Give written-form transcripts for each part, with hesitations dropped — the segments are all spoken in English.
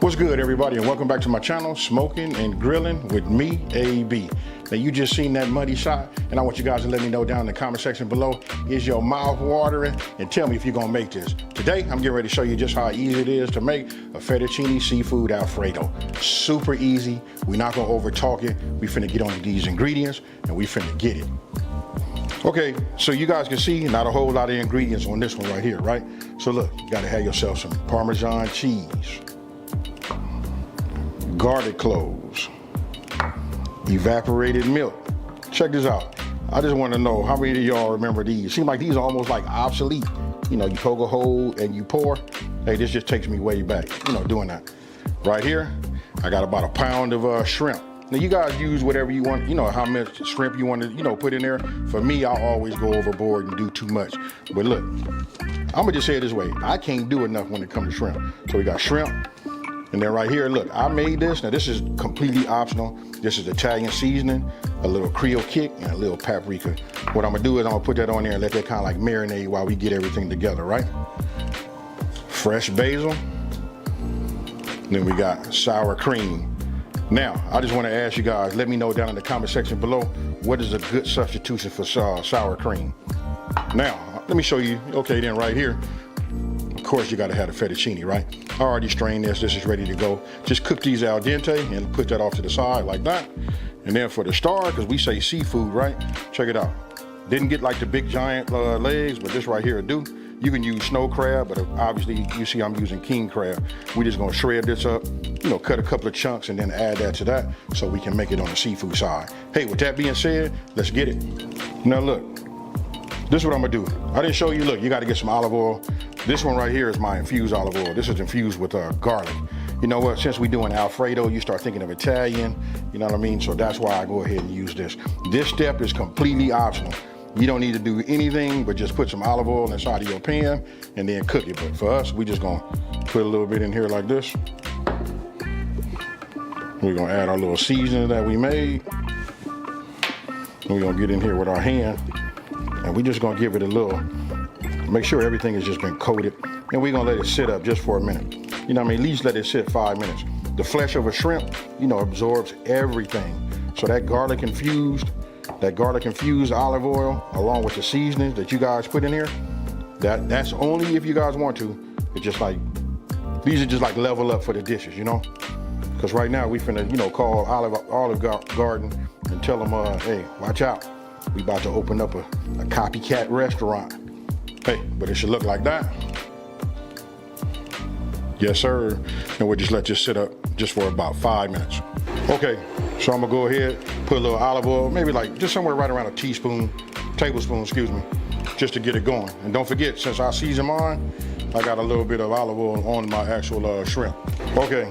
What's good, everybody, and welcome back to my channel, Smoking and Grilling with me, AB. Now, you just seen that muddy shot, and I want you guys to let me know down in the comment section below, is your mouth watering? And tell me if you're gonna make this. Today, I'm getting ready to show you just how easy it is to make a fettuccine seafood Alfredo. Super easy. We're not gonna over talk it. We finna get on these ingredients, and we finna get it. Okay, so you guys can see not a whole lot of ingredients on this one right here, right? So look, you gotta have yourself some Parmesan cheese, garlic cloves, evaporated milk. Check this out. I just want to know how many of y'all remember these. Seem like these are almost like obsolete. You know, you poke a hole and you pour. Hey, this just takes me way back, you know, doing that. Right here, I got about a pound of shrimp. Now you guys use whatever you want, you know, how much shrimp you want to, you know, put in there. For me, I'll always go overboard and do too much. But look, I'm gonna just say it this way. I can't do enough when it comes to shrimp. So we got shrimp. And then right here, look, I made this. Now this is completely optional. This is Italian seasoning, a little Creole kick, and a little paprika. What I'm gonna do is I'm gonna put that on there and let that kind of like marinate while we get everything together, right? Fresh basil. Then we got sour cream. Now, I just wanna ask you guys, let me know down in the comment section below, what is a good substitution for sour cream? Now, let me show you, okay, then right here, of course you gotta have the fettuccine, right? I already strained this is ready to go. Just cook these al dente and put that off to the side like that. And then for the star, because we say seafood, right? Check it out. Didn't get like the big giant legs, but this right here do. You can use snow crab, but obviously you see I'm using king crab. We're just gonna shred this up, you know, cut a couple of chunks and then add that to that so we can make it on the seafood side. Hey, with that being said, let's get it. Now look, this is what I'm gonna do. I didn't show you, look, you gotta get some olive oil. This one right here is my infused olive oil. This is infused with garlic. You know what, since we're doing Alfredo, you start thinking of Italian, you know what I mean? So that's why I go ahead and use this. This step is completely optional. You don't need to do anything but just put some olive oil inside of your pan and then cook it. But for us, we just gonna put a little bit in here like this. We're gonna add our little seasoning that we made. We're gonna get in here with our hand and we just gonna give it a little, make sure everything has just been coated, and we're gonna let it sit up just for a minute. You know what I mean? At least let it sit 5 minutes. The flesh of a shrimp, you know, absorbs everything. So that garlic infused olive oil, along with the seasonings that you guys put in here, that's only if you guys want to. It's just like, these are just like level up for the dishes, you know? Because right now we finna, you know, call Olive Garden and tell them, hey, watch out. We about to open up a copycat restaurant. Hey, but it should look like that. Yes, sir. And we'll just let this sit up just for about 5 minutes. Okay, so I'm gonna go ahead, put a little olive oil, maybe like just somewhere right around a tablespoon, excuse me, just to get it going. And don't forget, since I season mine, I got a little bit of olive oil on my actual shrimp. Okay,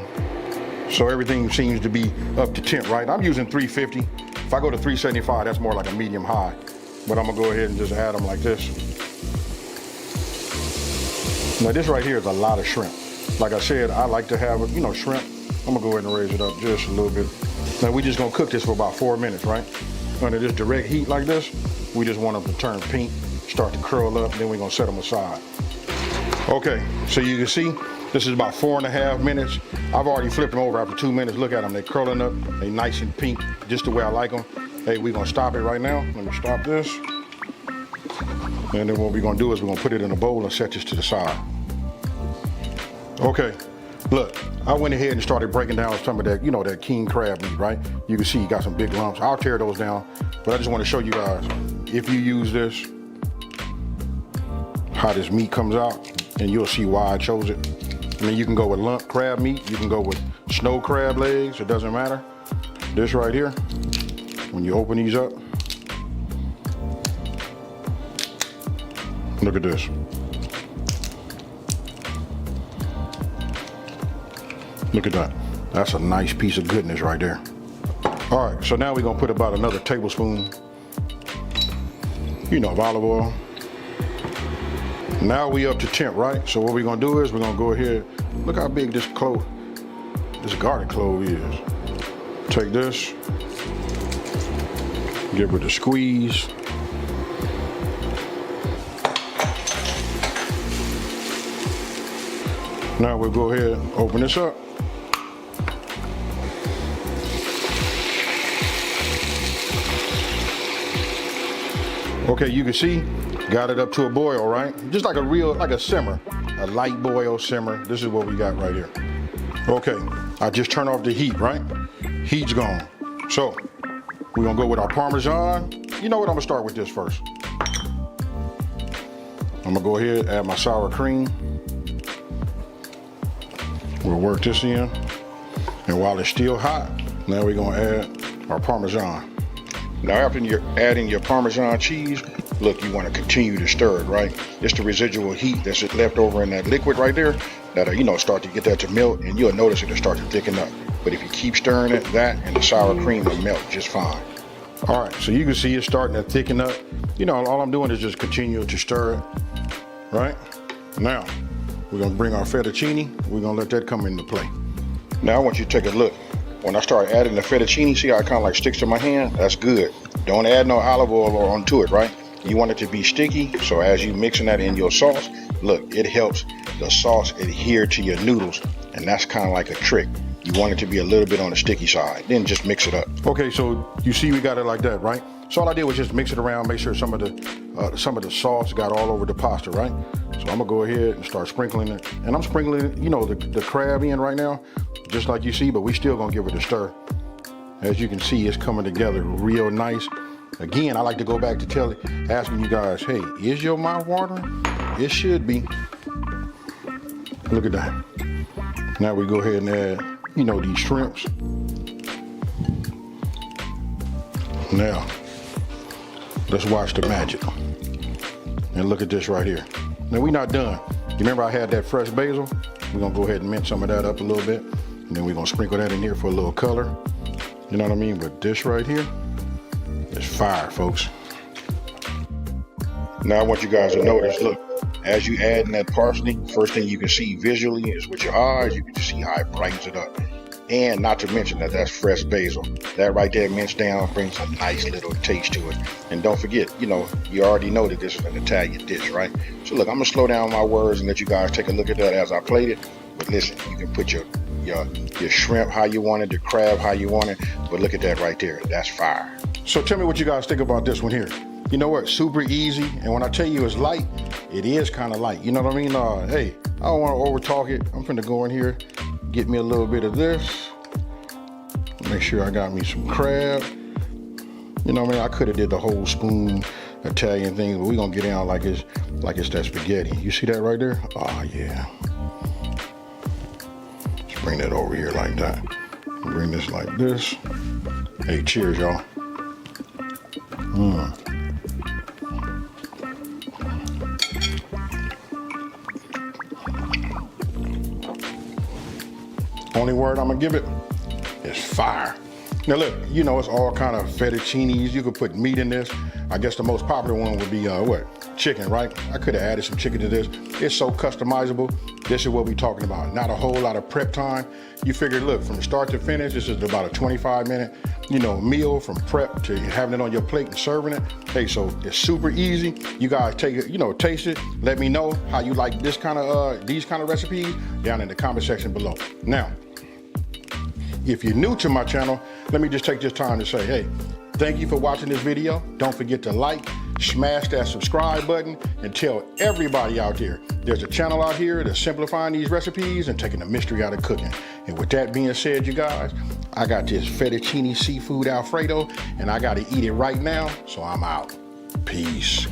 so everything seems to be up to temp, right? I'm using 350. If I go to 375, that's more like a medium high. But I'm gonna go ahead and just add them like this. Now this right here is a lot of shrimp. Like I said, I like to have, you know, shrimp. I'm gonna go ahead and raise it up just a little bit. Now we just gonna cook this for about 4 minutes, right? Under this direct heat like this, we just want them to turn pink, start to curl up, then we're gonna set them aside. Okay, so you can see, this is about 4.5 minutes. I've already flipped them over after 2 minutes. Look at them, they're curling up, they nice and pink, just the way I like them. Hey, we're gonna stop it right now. Let me stop this. And then what we're gonna do is we're gonna put it in a bowl and set this to the side. Okay, look, I went ahead and started breaking down some of that, you know, that king crab meat, right? You can see you got some big lumps. I'll tear those down, but I just want to show you guys, if you use this, how this meat comes out, and you'll see why I chose it. I mean, you can go with lump crab meat, you can go with snow crab legs, it doesn't matter. This right here, when you open these up, look at this. Look at that. That's a nice piece of goodness right there. All right, so now we're gonna put about another tablespoon, you know, of olive oil. Now we up to temp, right? So what we're gonna do is we're gonna go ahead, look how big this garlic clove is. Take this, give it a squeeze. Now we'll go ahead and open this up. Okay, you can see, got it up to a boil, right? Just like a simmer, a light boil simmer. This is what we got right here. Okay, I just turned off the heat, right? Heat's gone. So, we're gonna go with our Parmesan. You know what, I'm gonna start with this first. I'm gonna go ahead, add my sour cream. We'll work this in. And while it's still hot, now we're gonna add our Parmesan. Now after you're adding your Parmesan cheese, look, you wanna continue to stir it, right? It's the residual heat that's left over in that liquid right there that'll, you know, start to get that to melt, and you'll notice it'll start to thicken up. But if you keep stirring it, that and the sour cream will melt just fine. All right, so you can see it's starting to thicken up. You know, all I'm doing is just continue to stir it, right? Now, we're gonna bring our fettuccine. We're gonna let that come into play. Now I want you to take a look. When I start adding the fettuccine, see how it kind of like sticks to my hand? That's good. Don't add no olive oil onto it, right? You want it to be sticky, so as you mixing that in your sauce, look, it helps the sauce adhere to your noodles, and that's kind of like a trick. You want it to be a little bit on the sticky side, then just mix it up. Okay, so you see we got it like that, right? So all I did was just mix it around, make sure some of the sauce got all over the pasta, right? So I'm gonna go ahead and start sprinkling it. And I'm sprinkling, you know, the crab in right now, just like you see, but we still gonna give it a stir. As you can see, it's coming together real nice. Again, I like to go back to asking you guys, hey, is your mouth watering? It should be. Look at that. Now we go ahead and add, you know, these shrimps. Now, let's watch the magic. And look at this right here. Now we're not done. You remember I had that fresh basil? We're gonna go ahead and mince some of that up a little bit. And then we're gonna sprinkle that in here for a little color. You know what I mean? But this right here is fire, folks. Now I want you guys to notice, look, as you add in that parsley, first thing you can see visually is with your eyes, you can see how it brightens it up. And not to mention that that's fresh basil. That right there minced down brings a nice little taste to it. And don't forget, you know, you already know that this is an Italian dish, right? So look, I'm gonna slow down my words and let you guys take a look at that as I plate it. But listen, you can put your shrimp how you want it, the crab how you want it. But look at that right there, that's fire. So tell me what you guys think about this one here. You know what, super easy. And when I tell you it's light, it is kind of light. You know what I mean? Hey, I don't want to over talk it. I'm finna go in here, get me a little bit of this. Make sure I got me some crab. You know what I mean? I could have did the whole spoon Italian thing, but we're gonna get down like it's that spaghetti. You see that right there? Oh yeah. Let's bring that over here like that. Bring this like this. Hey, cheers, y'all. Only word I'm gonna give it is fire. Now look, you know, it's all kind of fettuccines. You could put meat in this. I guess the most popular one would be what? Chicken, right? I could have added some chicken to this. It's so customizable. This is what we're talking about. Not a whole lot of prep time. You figure, look, from start to finish, this is about a 25-minute, you know, meal from prep to having it on your plate and serving it. Hey, so it's super easy. You guys take it, you know, taste it. Let me know how you like this kind of these kind of recipes down in the comment section below. Now, if you're new to my channel, let me just take this time to say, hey, thank you for watching this video. Don't forget to like, smash that subscribe button, and tell everybody out there there's a channel out here that's simplifying these recipes and taking the mystery out of cooking. And with that being said, you guys, I got this fettuccine seafood Alfredo, and I got to eat it right now, so I'm out. Peace.